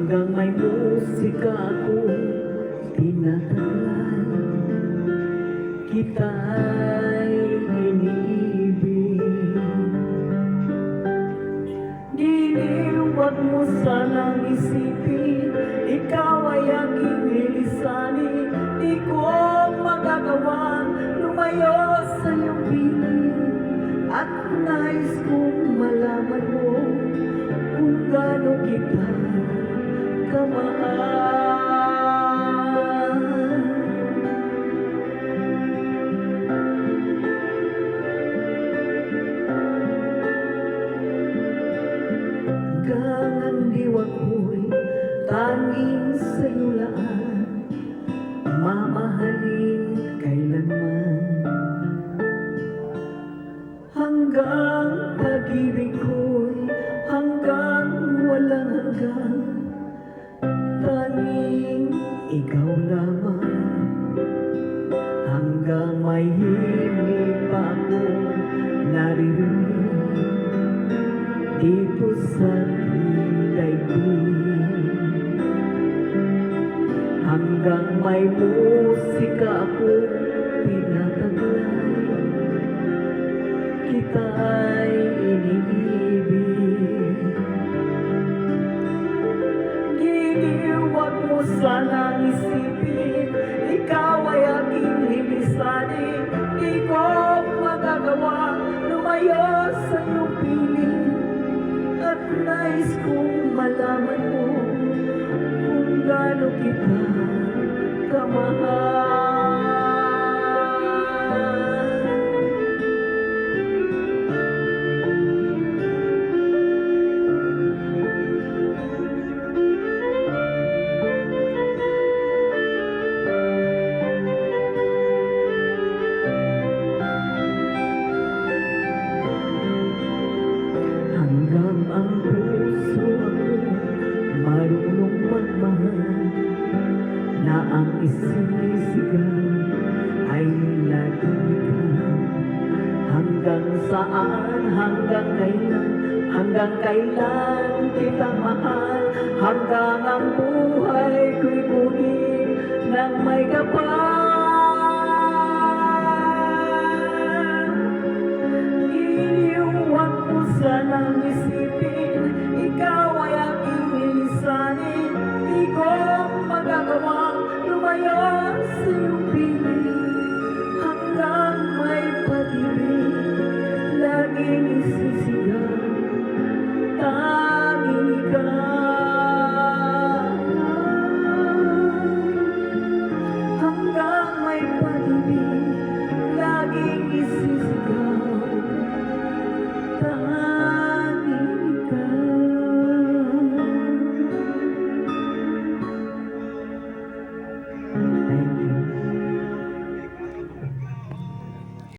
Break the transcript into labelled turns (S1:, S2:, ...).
S1: hanggang may musika akong tinataglay. Kita'y iniibig, giliw, wag mo sanang isipin, ikaw ay aking lilisanin. Di ko magagawang lumayo sa iyong piling, at nais kong malaman mo kung gaano kita kamahal. Hanggang ang diwa ko'y tanging sa'yo laan, mamahalin kailanman. Hanggang pag-ibig ko'y hanggang walang hanggan, tanging ikaw lamang. Hanggang may himig pa akong naririnig dito sa daigdig, hanggang may musika akong tinataglay. Kita'y iniibig, giliw, wag mo sanang isipin, ikaw ay aking lilisanin. Di ko magagawa lumayo sa iyong piling, at nais kong malaman mo kung gaano kita kamahal. Hanggang ang puso ako marunong magmahal, na ang isinisigaw ay lagi ikaw. Hanggang saan, hanggang kailan kita mahal, hanggang ang